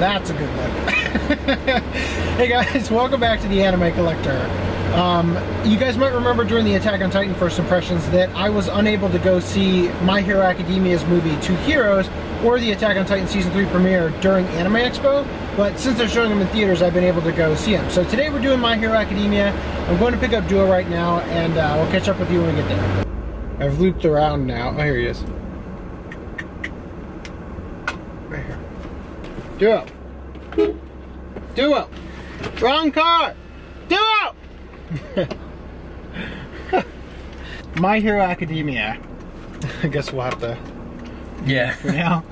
that's a good look. Hey guys, welcome back to the Anime Collector. You guys might remember during the Attack on Titan First Impressions that I was unable to go see My Hero Academia's movie Two Heroes or the Attack on Titan Season 3 premiere during Anime Expo, but since they're showing them in theaters, I've been able to go see them. So today we're doing My Hero Academia. I'm going to pick up Duo right now, and we'll catch up with you when we get there. I've looped around now. Oh, here he is. Right here. Duo. Duo. Wrong car. Duo. My Hero Academia. I guess we'll have to. Yeah. For now.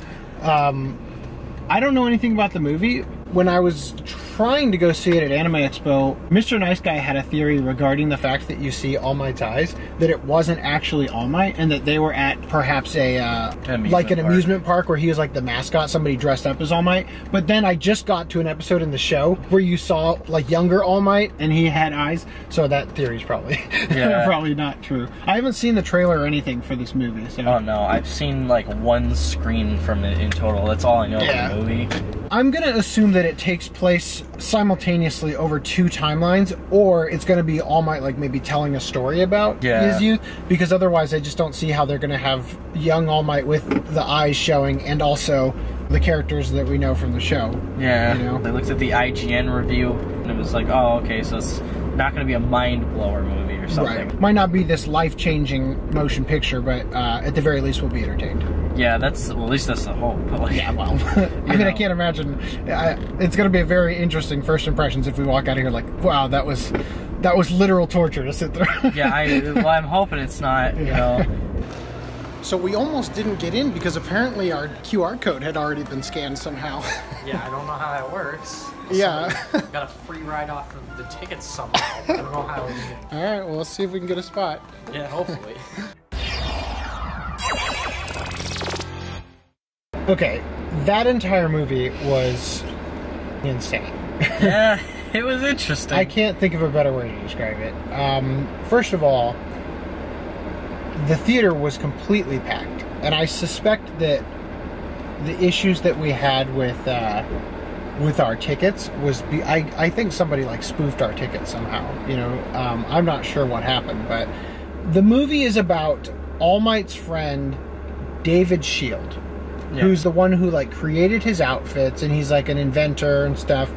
I don't know anything about the movie. When I was trying to go see it at Anime Expo, Mr. Nice Guy had a theory regarding the fact that you see All Might's eyes, that it wasn't actually All Might, and that they were at perhaps a amusement park where he was like the mascot, somebody dressed up as All Might. But then I just got to an episode in the show where you saw like younger All Might and he had eyes, so that theory's probably probably not true. I haven't seen the trailer or anything for this movie. So. Oh no, I've seen like one screen from it in total. That's all I know of the movie. I'm gonna assume that it takes place simultaneously over two timelines, or it's gonna be All Might like maybe telling a story about his youth, because otherwise I just don't see how they're gonna have young All Might with the eyes showing and also the characters that we know from the show. Yeah, you know? I looked at the IGN review and it was like, oh okay, so it's not gonna be a mind blower movie or something. Right. Might not be this life-changing motion picture, but at the very least we'll be entertained. Yeah, well, at least that's the hope. But like, yeah, well, I mean, I can't imagine. It's going to be a very interesting first impressions if we walk out of here like, wow, that was literal torture to sit through. Yeah, I'm hoping it's not, you know. So we almost didn't get in because apparently our QR code had already been scanned somehow. Yeah, I don't know how that works. Yeah. Got a free ride off of the tickets somehow. I don't know how. All right, well, let's see if we can get a spot. Yeah, hopefully. Okay, that entire movie was insane. Yeah, it was interesting. I can't think of a better way to describe it. First of all, the theater was completely packed, and I suspect that the issues that we had with our tickets was I think somebody like spoofed our tickets somehow. You know, I'm not sure what happened, but the movie is about All Might's friend David Shield. Yeah. Who's the one who like created his outfits, and he's like an inventor and stuff,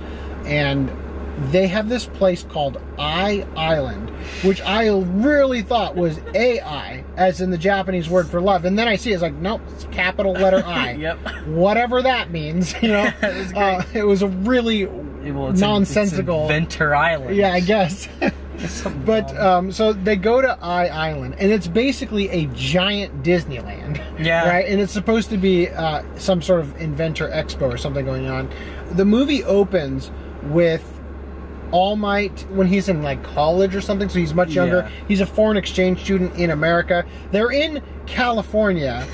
and they have this place called Island, which I really thought was AI, as in the Japanese word for love, and then I see it's like, nope, it's capital letter I. Yep. Whatever that means, you know. It was great. It was a really nonsensical. It's Inventor Island. Yeah, I guess. But so they go to Island, and it's basically a giant Disneyland. Yeah. Right? And it's supposed to be some sort of Inventor Expo or something going on. The movie opens with All Might when he's in like college or something, so he's much younger. Yeah. He's a foreign exchange student in America. They're in California.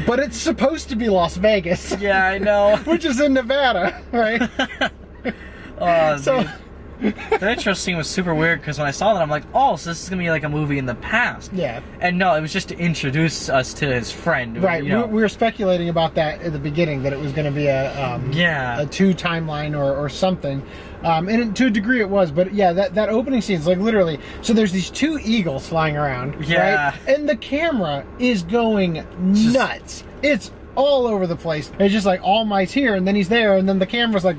But it's supposed to be Las Vegas. Yeah, I know. Which is in Nevada, right? Oh, so. The intro scene was super weird because when I saw that, I'm like, oh, so this is going to be like a movie in the past. Yeah. And no, it was just to introduce us to his friend. Right. You know. We were speculating about that at the beginning, that it was going to be a two timeline or something. And to a degree it was, but yeah, that opening scene is like literally, so there's these two eagles flying around, right? And the camera is going nuts. It's all over the place. It's just like All Might's here, and then he's there, and then the camera's like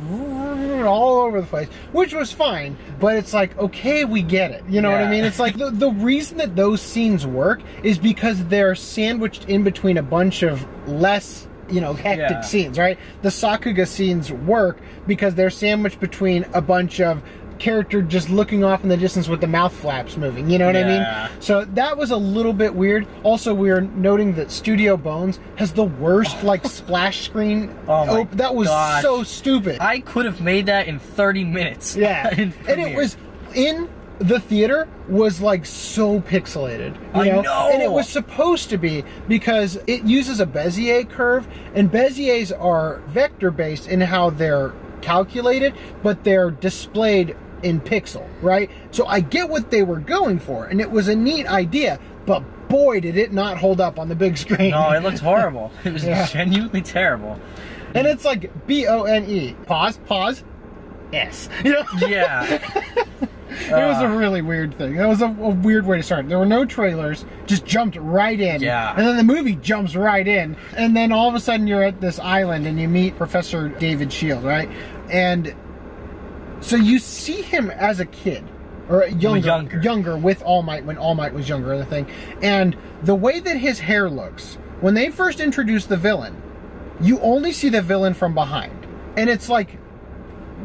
all over the place, which was fine, but it's like, okay, we get it. You know what I mean? It's like the reason that those scenes work is because they're sandwiched in between a bunch of less, you know, hectic scenes, right? The Sakuga scenes work because they're sandwiched between a bunch of character just looking off in the distance with the mouth flaps moving, you know what I mean? So that was a little bit weird. Also, we are noting that Studio Bones has the worst like splash screen. Oh my that was so stupid. I could have made that in 30 minutes. Yeah. And it was in the theater was like so pixelated, you know? And it was supposed to be because it uses a Bezier curve, and Beziers are vector based in how they're calculated, but they're displayed in pixel, right? So I get what they were going for, and it was a neat idea, but boy, did it not hold up on the big screen. No, it looked horrible. It was genuinely terrible. And it's like B-O-N-E. Pause. S. You know? Yeah. It was a really weird thing. That was a weird way to start. There were no trailers, just jumped right in. Yeah. And then the movie jumps right in. And then all of a sudden you're at this island and you meet Professor David Shield, right? And so you see him as a kid. Or younger with All Might, when All Might was younger, the thing. And the way that his hair looks, when they first introduce the villain, you only see the villain from behind. And it's like,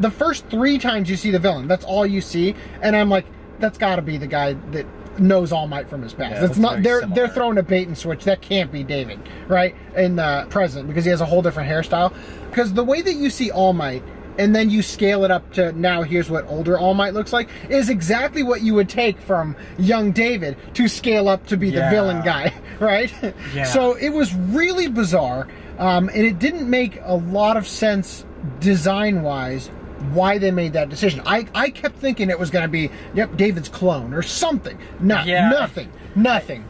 the first 3 times you see the villain, that's all you see, and I'm like, that's got to be the guy that knows All Might from his past. Yeah, it's not. They're throwing a bait and switch. That can't be David, right? In the present, because he has a whole different hairstyle. Because the way that you see All Might, and then you scale it up to now here's what older All Might looks like, is exactly what you would take from young David to scale up to be the villain guy, right? Yeah. So it was really bizarre, and it didn't make a lot of sense design-wise why they made that decision. I kept thinking it was going to be, yep, David's clone or something. Nothing.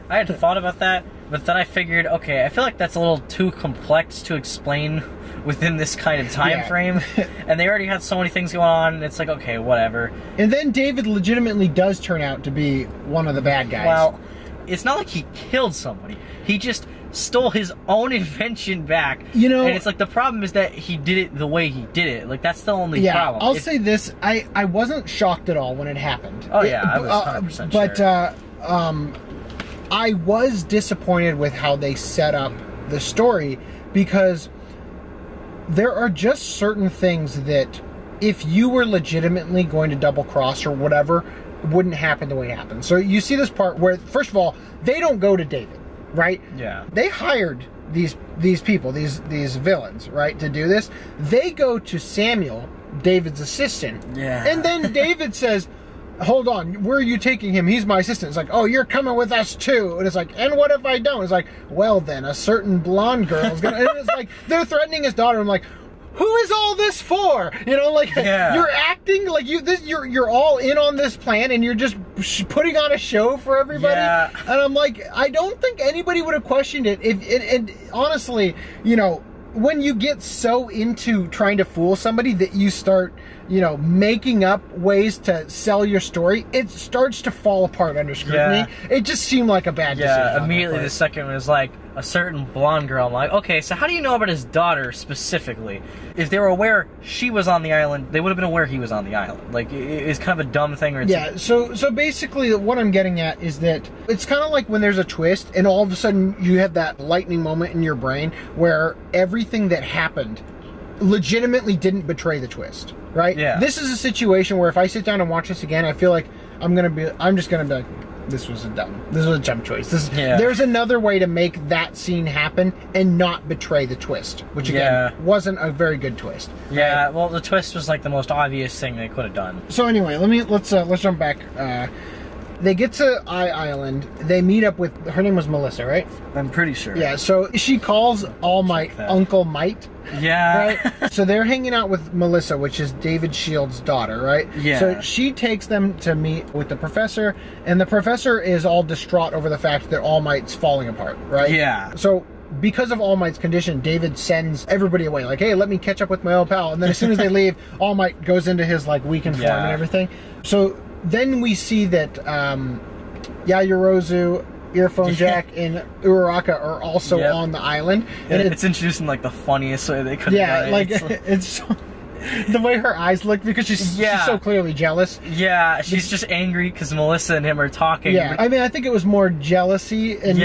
I had thought about that, but then I figured, okay, I feel like that's a little too complex to explain within this kind of time frame. And they already had so many things going on, and it's like, okay, whatever. And then David legitimately does turn out to be one of the bad guys. Well, it's not like he killed somebody. He just stole his own invention back. You know, and it's like the problem is that he did it the way he did it. Like, that's the only problem. I'll say this, I wasn't shocked at all when it happened. Oh yeah, I was 100% sure. But I was disappointed with how they set up the story, because there are just certain things that if you were legitimately going to double cross or whatever, wouldn't happen the way it happened. So you see this part where, first of all, they don't go to David, right? Yeah. They hired these people, these villains, right, to do this. They go to Samuel, David's assistant. Yeah. And then David says, hold on, where are you taking him? He's my assistant. It's like, oh, you're coming with us too. And it's like, and what if I don't? It's like, well then, a certain blonde girl is gonna, and it's like, they're threatening his daughter. I'm like, who is all this for? You know, like, you're acting like you're all in on this plan, and you're just putting on a show for everybody. Yeah. And I'm like, I don't think anybody would have questioned it. And honestly, you know, when you get so into trying to fool somebody that you start, you know, making up ways to sell your story, it starts to fall apart under scrutiny. Yeah. It just seemed like a bad decision. Yeah, immediately the second was like a certain blonde girl. I'm like, okay, so how do you know about his daughter specifically? If they were aware she was on the island, they would have been aware he was on the island. Like, it's kind of a dumb thing. Or it's yeah, so basically what I'm getting at is that it's kind of like when there's a twist and all of a sudden you have that lightning moment in your brain where everything that happened legitimately didn't betray the twist, right? Yeah. This is a situation where if I sit down and watch this again, I feel like I'm just gonna be like, this was a dumb choice. There's another way to make that scene happen and not betray the twist, which again wasn't a very good twist. Yeah, right? Well, the twist was like the most obvious thing they could have done. So anyway, let's jump back. They get to Island. They meet up with, her name was Melissa, right? I'm pretty sure. Yeah, so she calls All Might Uncle Might. Yeah. Right? So they're hanging out with Melissa, which is David Shield's daughter, right? Yeah. So she takes them to meet with the professor, and the professor is all distraught over the fact that All Might's falling apart, right? Yeah. So because of All Might's condition, David sends everybody away. Like, hey, let me catch up with my old pal. And then as soon as they leave, All Might goes into his, like, weakened form and everything. So then we see that Yayorozu, Earphone Jack, and Uraraka are also on the island. And it's introduced in like the funniest way they could have done it. Like, it's so, the way her eyes look, because she's so clearly jealous. Yeah, she's just angry because Melissa and him are talking. Yeah, I mean, I think it was more jealousy and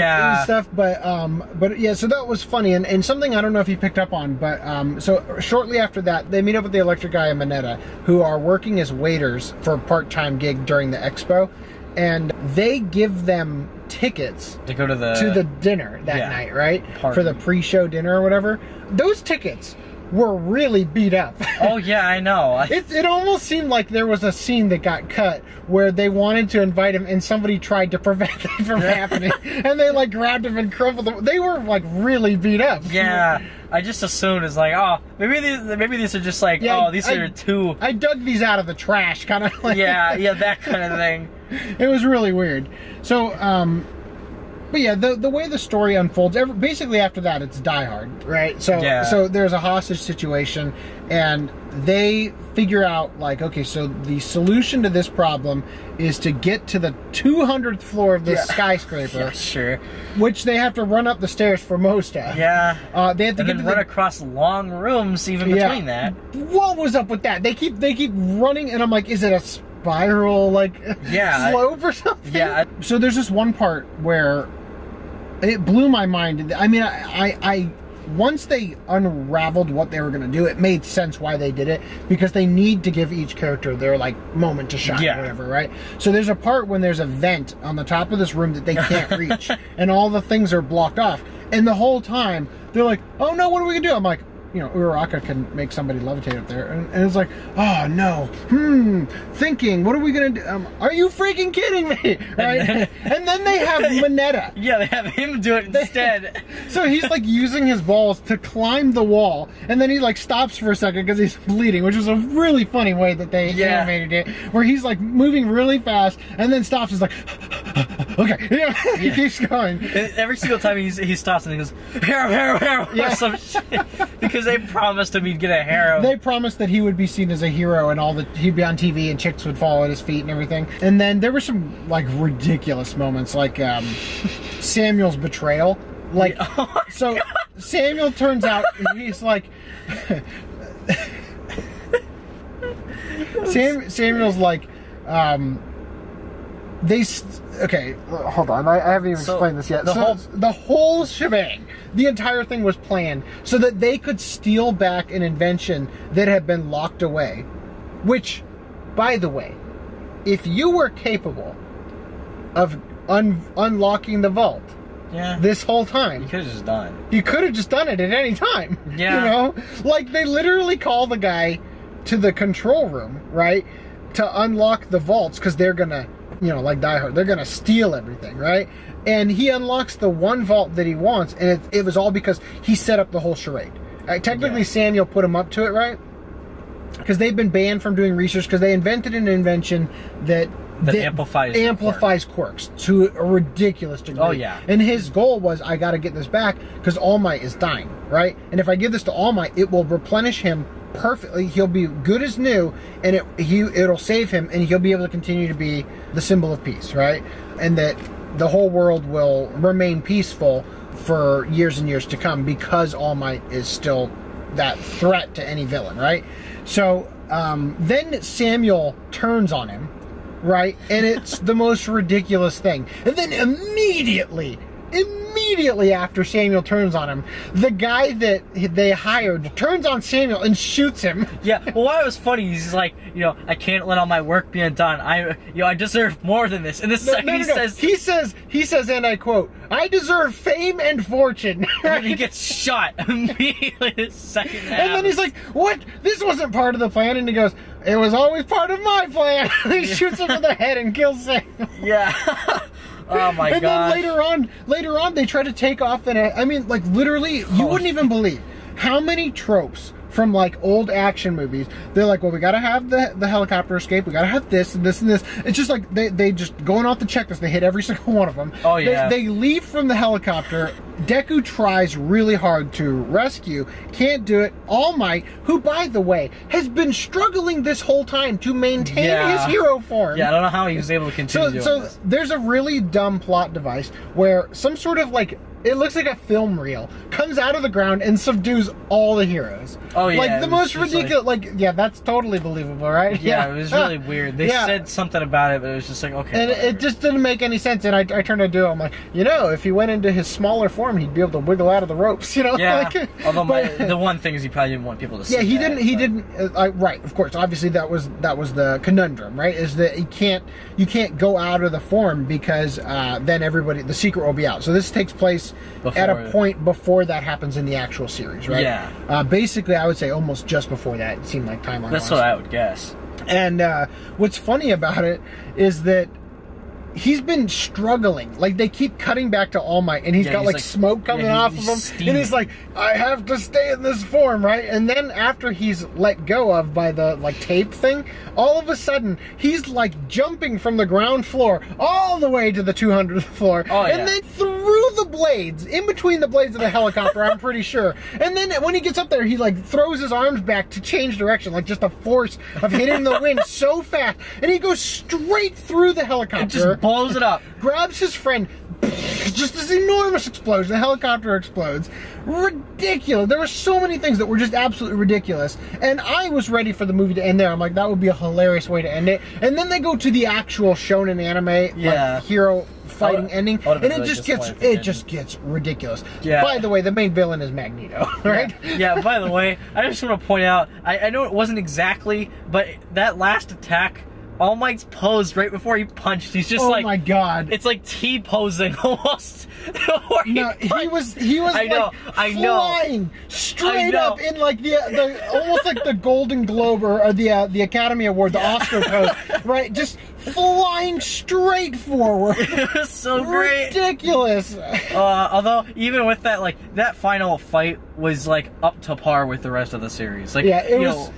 stuff, but yeah, so that was funny, and something I don't know if you picked up on, but so shortly after that, they meet up with the Electric Guy and Mineta, who are working as waiters for a part-time gig during the expo, and they give them tickets to go to the dinner that night, right? Party. For the pre-show dinner or whatever. Those tickets were really beat up. Oh yeah, I know. It almost seemed like there was a scene that got cut where they wanted to invite him and somebody tried to prevent that from happening, and they like grabbed him and crumpled him. They were like really beat up. Yeah, I just assumed it's like, oh, maybe these are just like, these are two. I dug these out of the trash, kind of like. Yeah, that kind of thing. It was really weird. So But yeah, the way the story unfolds, basically after that, it's Die Hard, right? So there's a hostage situation, and they figure out, like, okay, so the solution to this problem is to get to the 200th floor of this skyscraper. Yeah, sure. Which they have to run up the stairs for most of. Yeah. They have to and then run across long rooms even between that. What was up with that? They keep running, and I'm like, is it a spiral, like, slope or something? Yeah. So there's this one part where it blew my mind. I mean, I once they unraveled what they were going to do, it made sense why they did it, because they need to give each character their, like, moment to shine, or whatever, right? So there's a part when there's a vent on the top of this room that they can't reach, and all the things are blocked off. And the whole time, they're like, oh no, what are we going to do? I'm like, you know, Uraraka can make somebody levitate up there. And it's like, oh no, thinking, what are we going to do? Are you freaking kidding me? Right? And then they have Mineta. Yeah, they have him do it instead. So he's like using his balls to climb the wall, and then he like stops for a second because he's bleeding, which is a really funny way that they animated it, where he's like moving really fast and then stops. He's like, okay, he keeps going. Every single time he stops and he goes, harrow, or some shit. Because they promised him he'd get a harrow. They promised that he would be seen as a hero, and he'd be on TV and chicks would fall at his feet and everything. And then there were some like ridiculous moments, like Samuel's betrayal. Like, so Samuel turns out he's like Samuel's like okay, hold on. I haven't even explained this yet. The whole shebang, the entire thing was planned so that they could steal back an invention that had been locked away. Which, by the way, if you were capable of unlocking the vault this whole time, you could have just done it. You could have just done it at any time. Yeah. You know? Like, they literally call the guy to the control room, right? To unlock the vaults, because they're gonna, you know, like Die Hard, they're gonna steal everything, right? And he unlocks the one vault that he wants, and it was all because he set up the whole charade. Technically, Samuel put him up to it, right? Because they've been banned from doing research because they invented an invention that amplifies quirks to a ridiculous degree. Oh, yeah. And his goal was, I gotta get this back because All Might is dying, right? And if I give this to All Might, it will replenish him perfectly. He'll be good as new, and it'll save him, and he'll be able to continue to be the symbol of peace, right? And that the whole world will remain peaceful for years and years to come because All Might is still that threat to any villain, right? So then Samuel turns on him, right? And it's the most ridiculous thing. And then immediately after Samuel turns on him, the guy that they hired turns on Samuel and shoots him. Yeah, well, why it was funny, he's like, you know, I can't let all my work be undone. I deserve more than this. And the second he says, and I quote, I deserve fame and fortune. And he gets shot immediately the second half. And then he's like, what? This wasn't part of the plan. And he goes, it was always part of my plan. He shoots him in the head and kills Samuel. Yeah. Oh my god! And then later on, they try to take off. And I mean, like, literally, you wouldn't even believe how many tropes from like old action movies. They're like, well, we gotta have the helicopter escape. We gotta have this and this and this. It's just like they just going off the checklist. They hit every single one of them. Oh yeah. They leave from the helicopter. Deku tries really hard to rescue, can't do it. All Might, who by the way has been struggling this whole time to maintain his hero form. Yeah, I don't know how he was able to continue doing this. There's a really dumb plot device where some sort of like, it looks like a film reel comes out of the ground and subdues all the heroes. Oh yeah, like the most ridiculous. Like, yeah, that's totally believable, right? Yeah, it was really weird. They said something about it, but it was just like, okay. And it just didn't make any sense. And I turned to do. I'm like, you know, if he went into his smaller form, he'd be able to wiggle out of the ropes. You know. Yeah. Like, although the one thing is, he probably didn't want people to see. Yeah, he didn't. Right. Of course. Obviously, that was the conundrum, right? Is that you can't go out of the form because then the secret will be out. So this takes place at a point before that happens in the actual series, right? Yeah. Basically, I would say almost just before that. It seemed like timeline. That's what I would guess. And what's funny about it is that he's been struggling. Like, they keep cutting back to All Might, and he's got like smoke coming off of him. Steaming. And he's like, I have to stay in this form, right? And then after he's let go of by the like tape thing, all of a sudden he's like jumping from the ground floor all the way to the 200th floor. Oh, yeah. And they through the blades, in between the blades of the helicopter, I'm pretty sure. And then when he gets up there, he like throws his arms back to change direction, like just a force of hitting the wind so fast. And he goes straight through the helicopter. It just blows it up. Grabs his friend, just this enormous explosion. The helicopter explodes. Ridiculous. There were so many things that were just absolutely ridiculous. And I was ready for the movie to end there. I'm like, that would be a hilarious way to end it. And then they go to the actual shonen anime, like, hero fighting ending, and it just gets ridiculous. Yeah. By the way, the main villain is Magneto, right? Yeah, by the way, I just want to point out, I know it wasn't exactly, but that last attack, All Might's posed right before he punched. He's just like, oh my god, it's like T-posing almost. No, he was flying straight up in like the almost like the Golden Globe or the Academy Award, the Oscar pose, right? Just flying straight forward. It was so great, ridiculous. Although even with that, like that final fight was like up to par with the rest of the series. Like, yeah, you know,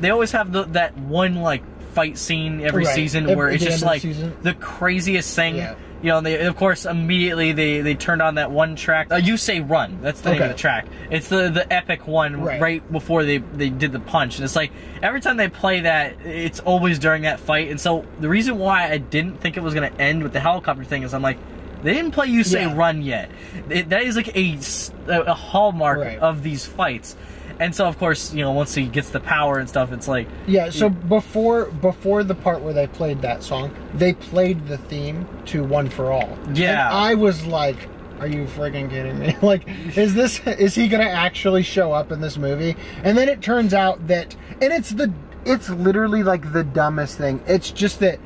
they always have that one like fight scene every season where it's just like the craziest thing. Yeah. You know, they of course immediately they turned on that one track. You Say Run. That's the name of the track. It's the epic one right before they did the punch. And it's like every time they play that, it's always during that fight. And so the reason why I didn't think it was gonna end with the helicopter thing is I'm like, they didn't play You Say Run yet. That is like a hallmark of these fights. And so, of course, you know, once he gets the power and stuff, it's like... Yeah, so before the part where they played that song, they played the theme to One for All. Yeah. And I was like, are you friggin' kidding me? Like, is he gonna actually show up in this movie? And then it turns out that... And it's literally like the dumbest thing. It's just that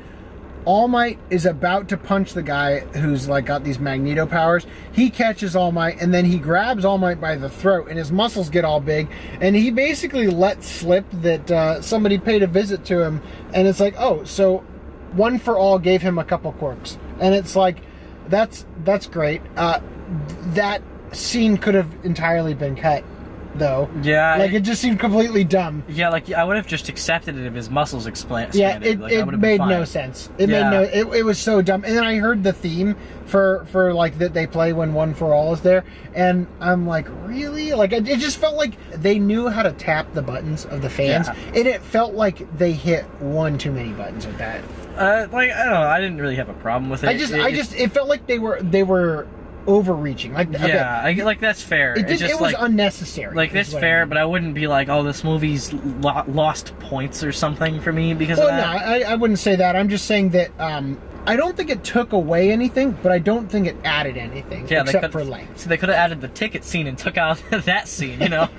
All Might is about to punch the guy who's like got these Magneto powers. He catches All Might and then he grabs All Might by the throat and his muscles get all big and he basically lets slip that somebody paid a visit to him, and it's like, oh, so One for All gave him a couple quirks, and it's like, that's great. That scene could have entirely been cut, though. Yeah. Like, it just seemed completely dumb. Yeah, like, I would have just accepted it if his muscles expanded. Yeah, it made no sense. It made no... It was so dumb. And then I heard the theme for like, that they play when One for All is there, and I'm like, really? Like, it just felt like they knew how to tap the buttons of the fans, and it felt like they hit one too many buttons with that. Like, I don't know, I didn't really have a problem with it. It felt like they were overreaching. Like, like that's fair. It was unnecessary. Like, that's fair, but I wouldn't be like, oh, this movie's lost points or something for me because of that. No, I wouldn't say that. I'm just saying that I don't think it took away anything, but I don't think it added anything, except for length. So they could have added the ticket scene and took out that scene, you know?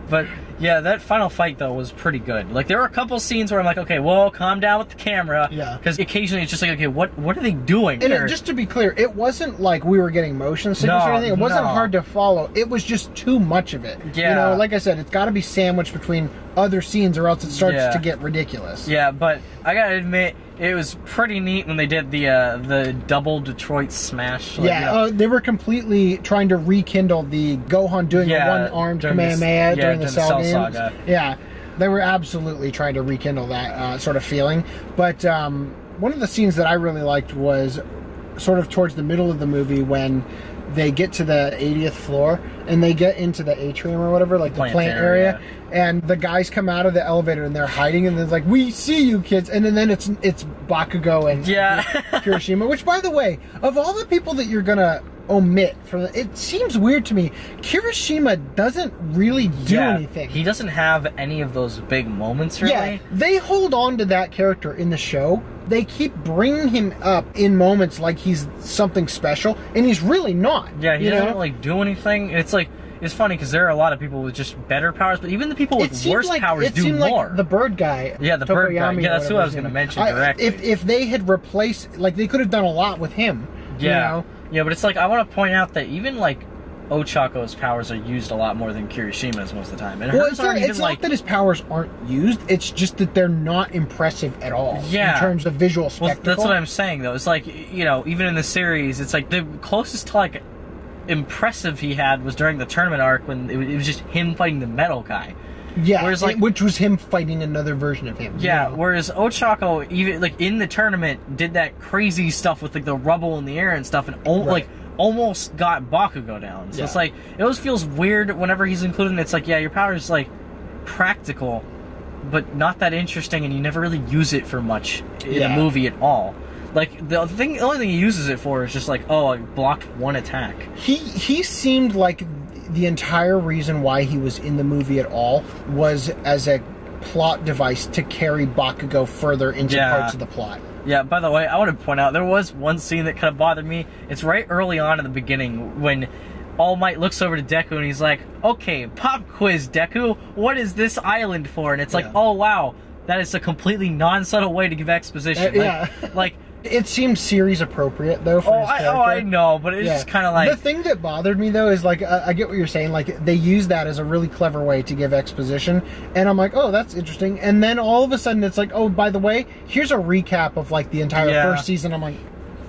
But yeah, that final fight though was pretty good. Like, there were a couple scenes where I'm like, okay, well, calm down with the camera. Yeah. Because occasionally it's just like, okay, what are they doing? And just to be clear, it wasn't like we were getting motion sickness or anything. It wasn't hard to follow. It was just too much of it. Yeah. You know, like I said, it's got to be sandwiched between other scenes or else it starts to get ridiculous. Yeah, but I gotta admit, it was pretty neat when they did the double Detroit smash. Like, they were completely trying to rekindle the Gohan doing the one-armed Kamehameha during the Cell games. Saga. Yeah, they were absolutely trying to rekindle that sort of feeling. But one of the scenes that I really liked was sort of towards the middle of the movie when they get to the 80th floor and they get into the atrium or whatever, like the plant area, and the guys come out of the elevator and they're hiding and they're like, we see you kids, and then it's Bakugo and Kirishima, which, by the way, of all the people that you're gonna omit from it seems weird to me, Kirishima doesn't really do anything. He doesn't have any of those big moments, really. Yeah, they hold on to that character in the show. They keep bringing him up in moments like he's something special, and he's really not. Yeah, he doesn't like do anything. It's like, it's funny because there are a lot of people with just better powers, but even the people with worse powers do more. Like the bird guy. Yeah, the bird guy. Yeah, that's who I was going to mention directly. If they had replaced, like, they could have done a lot with him. Yeah. You know? Yeah, but it's like, I want to point out that even like Ochako's powers are used a lot more than Kirishima's most of the time. And it's not that his powers aren't used, it's just that they're not impressive at all in terms of visual spectacle. Well, that's what I'm saying, though. It's like, you know, even in the series, it's like the closest to like impressive he had was during the tournament arc when it was just him fighting the metal guy. Yeah, whereas like which was him fighting another version of him. Yeah, whereas Ochako even like in the tournament did that crazy stuff with like the rubble in the air and stuff, and like almost got Bakugo down. So it's like it always feels weird whenever he's included. And it's like your power is like practical, but not that interesting, and you never really use it for much in a movie at all. Like the only thing he uses it for is just like, oh, I blocked one attack. He seemed like the entire reason why he was in the movie at all was as a plot device to carry Bakugo further into parts of the plot. Yeah, by the way, I want to point out, there was one scene that kind of bothered me. It's right early on in the beginning when All Might looks over to Deku and he's like, okay, pop quiz, Deku, what is this island for? And it's like, oh, wow, that is a completely non-subtle way to give exposition. Like it seemed series appropriate though for his character. I know, but it's just kind of like... The thing that bothered me though is like, I get what you're saying, like they use that as a really clever way to give exposition, and I'm like, oh, that's interesting, and then all of a sudden it's like, oh, by the way, here's a recap of like the entire first season. I'm like...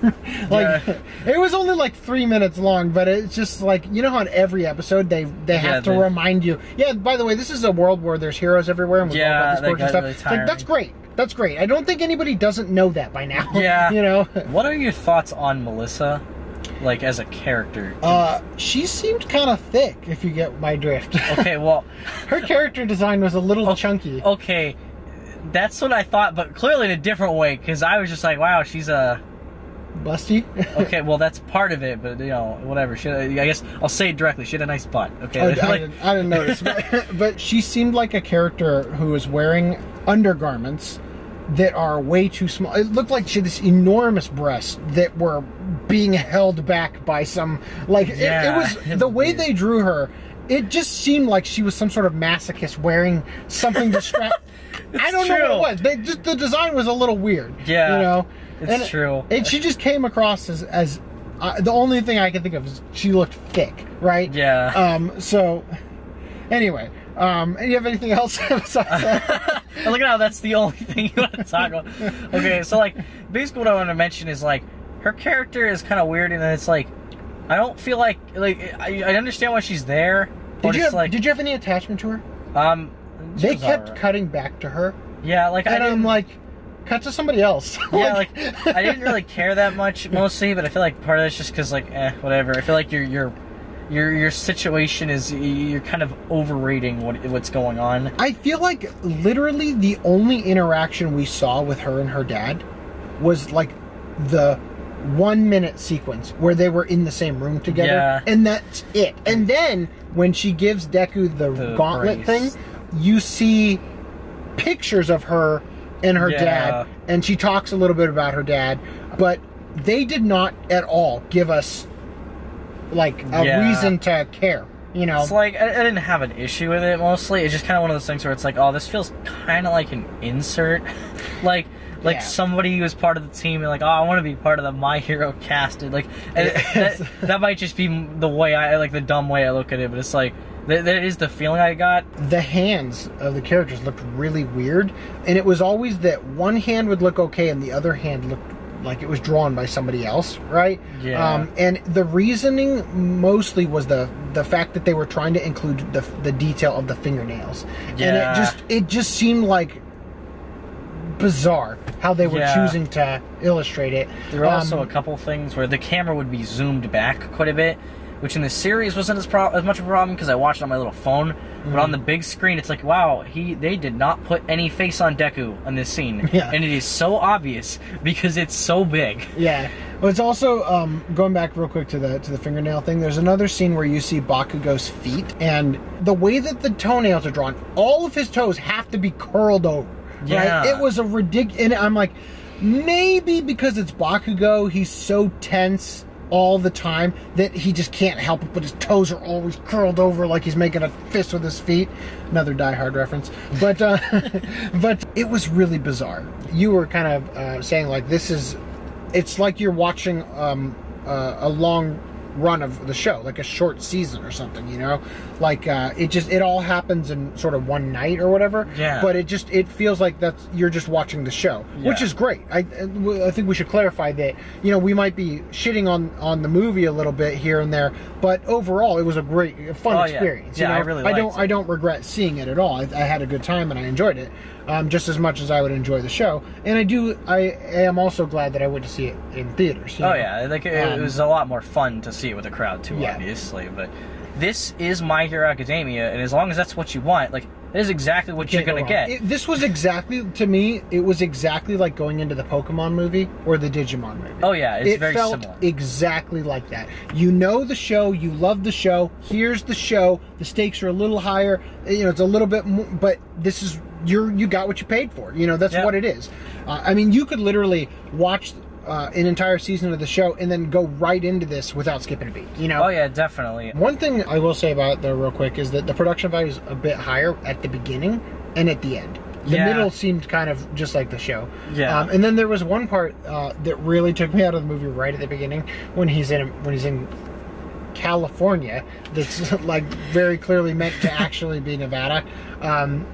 it was only like 3 minutes long, but it's just like, you know how in every episode they have to remind you, by the way, this is a world where there's heroes everywhere and we talk about this quirky stuff. Really like, that's great. That's great. I don't think anybody doesn't know that by now. Yeah. You know? What are your thoughts on Melissa, like, as a character? She seemed kind of thick, if you get my drift. Okay, well... Her character design was a little chunky. Okay, that's what I thought, but clearly in a different way, because I was just like, wow, she's a... busty? Okay, well, that's part of it, but, you know, whatever. I guess I'll say it directly. She had a nice butt, okay? I didn't notice. But she seemed like a character who was wearing undergarments that are way too small. It looked like she had this enormous breasts that were being held back by some... Like, it was... The way they drew her, it just seemed like she was some sort of masochist wearing something to strap... I don't know what it was. The design was a little weird. Yeah. You know? It's true. And she just came across as the only thing I can think of is she looked thick, right? Yeah. So, anyway, do you have anything else besides that? Look at how that's the only thing you want to talk about. Okay, so like, basically what I want to mention is like, her character is kind of weird, and it's like, I don't feel like I understand why she's there. Did you have any attachment to her? They kept cutting back to her. Yeah, like I'm like, cut to somebody else. Yeah, like I didn't really care that much mostly, but I feel like part of it's just because like, whatever. I feel like your situation is, you're kind of overrating what's going on. I feel like literally the only interaction we saw with her and her dad was like the 1 minute sequence where they were in the same room together, and that's it. And then when she gives Deku the gauntlet thing, you see pictures of her and her dad, and she talks a little bit about her dad, but they did not at all give us like a reason to care, you know? It's like, I didn't have an issue with it mostly. It's just kind of one of those things where it's like, oh, this feels kind of like an insert. like somebody who was part of the team and like, oh, I want to be part of the My Hero cast. And like, that might just be the way the dumb way I look at it, but it's like, that is the feeling I got. The hands of the characters looked really weird, and it was always that one hand would look okay and the other hand looked like it was drawn by somebody else, right? Yeah. And the reasoning mostly was the fact that they were trying to include the detail of the fingernails. Yeah. And it just seemed like bizarre how they were choosing to illustrate it. There were also a couple things where the camera would be zoomed back quite a bit, which in the series wasn't as much of a problem because I watched it on my little phone. But on the big screen, it's like, wow, they did not put any face on Deku in this scene. Yeah. And it is so obvious because it's so big. Yeah. Well, it's also, going back real quick to the fingernail thing, there's another scene where you see Bakugo's feet, and the way that the toenails are drawn, all of his toes have to be curled over. Yeah. Right? It was a ridiculous... And I'm like, maybe because it's Bakugo, he's so tense all the time that he just can't help it, but his toes are always curled over like he's making a fist with his feet. Another Die Hard reference. But but it was really bizarre. You were kind of saying like, it's like you're watching a long run of the show, like a short season or something, you know? Like, it all happens in sort of one night or whatever. Yeah. But it feels like you're just watching the show, which is great. I think we should clarify that, you know, we might be shitting on the movie a little bit here and there, but overall it was a fun experience. Yeah, you know? I really liked it. I don't regret seeing it at all. I had a good time and I enjoyed it, just as much as I would enjoy the show. And I am also glad that I went to see it in theaters. You know? Yeah, like it was a lot more fun to see it with a crowd too, obviously. But this is My Hero Academia, and as long as that's what you want, like, it is exactly what you're gonna get. This was exactly, to me, it was exactly like going into the Pokemon movie or the Digimon movie. Oh yeah, it's very similar. It felt exactly like that. You know the show, you love the show. Here's the show. The stakes are a little higher. You know, it's a little bit more, but this is you got what you paid for. You know, that's what it is. I mean, you could literally watch an entire season of the show and then go right into this without skipping a beat, you know? Oh yeah, definitely. One thing I will say about it though real quick is that the production value is a bit higher at the beginning and at the end. The middle seemed kind of just like the show. Yeah. And then there was one part that really took me out of the movie right at the beginning when he's in California, that's like very clearly meant to actually be Nevada,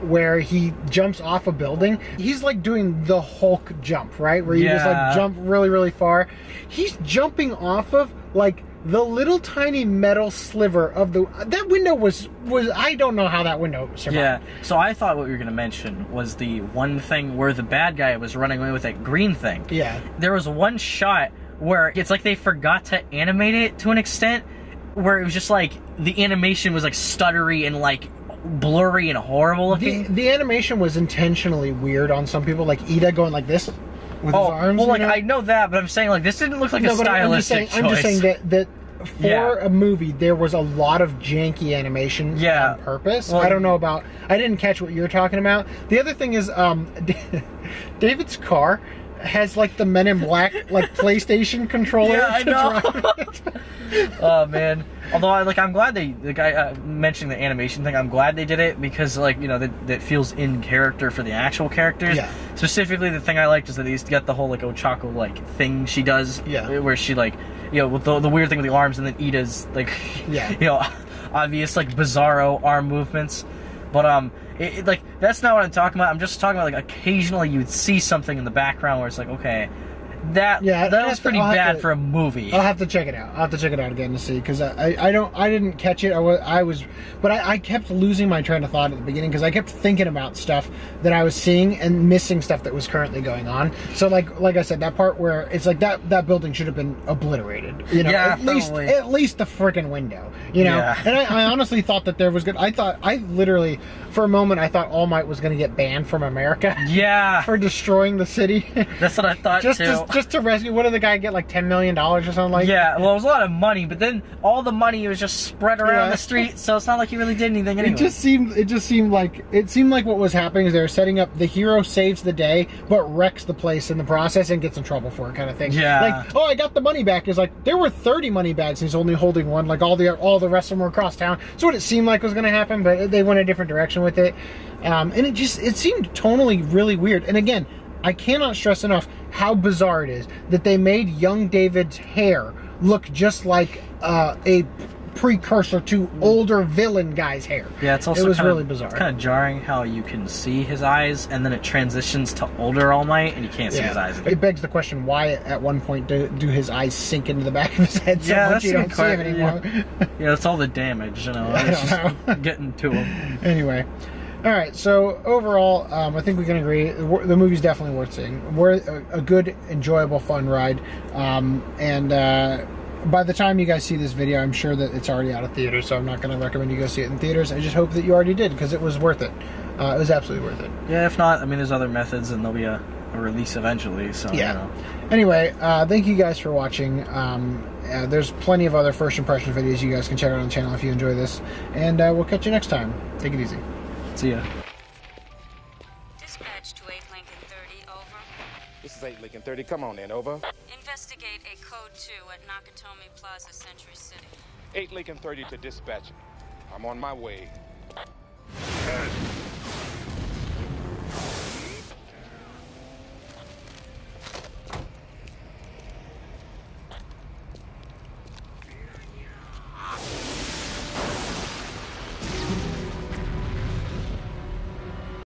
where he jumps off a building. He's like doing the Hulk jump, right? Where you just like jump really, really far. He's jumping off of like the little tiny metal sliver of that window was I don't know how that window survived. Yeah, so I thought what we were going to mention was the one thing where the bad guy was running away with that green thing. Yeah. There was one shot where it's like they forgot to animate it to an extent, where it was just like the animation was like stuttery and like blurry and horrible looking. The animation was intentionally weird on some people, like Ida going like this with his arms. Well, like I know that, but I'm saying like this didn't look like a stylistic choice. I'm just saying that for a movie there was a lot of janky animation on purpose. Well, I don't know about. I didn't catch what you're talking about. The other thing is, David's car has like the Men in Black like PlayStation controller to drive it. Oh man! Although I'm glad the guy mentioning the animation thing. I'm glad they did it because like you know that feels in character for the actual characters. Yeah. Specifically, the thing I liked is that he's got the whole like Ochako like thing she does. Yeah. Where she like with the weird thing with the arms and then Ida's like obvious like bizarro arm movements. But like that's not what I'm talking about. I'm just talking about like occasionally you would see something in the background where it's like, okay, that was pretty bad for a movie. I'll have to check it out. I'll have to check it out again to see because I didn't catch it. I kept losing my train of thought at the beginning because I kept thinking about stuff that I was seeing and missing stuff that was currently going on. So like I said, that part where it's like that building should have been obliterated. You know, at least the freaking window. You know, and I honestly thought that there was good. I literally for a moment I thought All Might was going to get banned from America. Yeah, for destroying the city. That's what I thought too. Just to rescue, what did the guy get, like $10 million or something like that? Yeah, well, it was a lot of money, but then all the money was just spread around the street, so it's not like he really did anything anyway. It just seemed like what was happening is they were setting up the hero saves the day, but wrecks the place in the process and gets in trouble for it kind of thing. Yeah. Like, oh, I got the money back. It's like, there were 30 money bags and he's only holding one, like all the rest of them were across town. So what it seemed like was going to happen, but they went a different direction with it. And it seemed tonally really weird. And again, I cannot stress enough how bizarre it is that they made young David's hair look just like a precursor to older villain guy's hair. Yeah, it was really bizarre. It's kind of jarring how you can see his eyes and then it transitions to older All Might and you can't see his eyes again. It begs the question, why at one point do his eyes sink into the back of his head so much you don't see him anymore? Yeah, that's all the damage, you know. I don't know. Getting to him. Anyway. Alright, so overall, I think we can agree the movie's definitely worth seeing. A good, enjoyable, fun ride. And by the time you guys see this video, I'm sure that it's already out of theaters, so I'm not going to recommend you go see it in theaters. I just hope that you already did, because it was worth it. It was absolutely worth it. Yeah, if not, I mean, there's other methods, and there'll be a release eventually, so, yeah. You know. Anyway, thank you guys for watching. There's plenty of other first impression videos you guys can check out on the channel if you enjoy this. And we'll catch you next time. Take it easy. See ya. Dispatch to 8 Lincoln 30, over. This is 8 Lincoln 30, come on in, over. Investigate a code 2 at Nakatomi Plaza, Century City. 8 Lincoln 30 to dispatch. I'm on my way.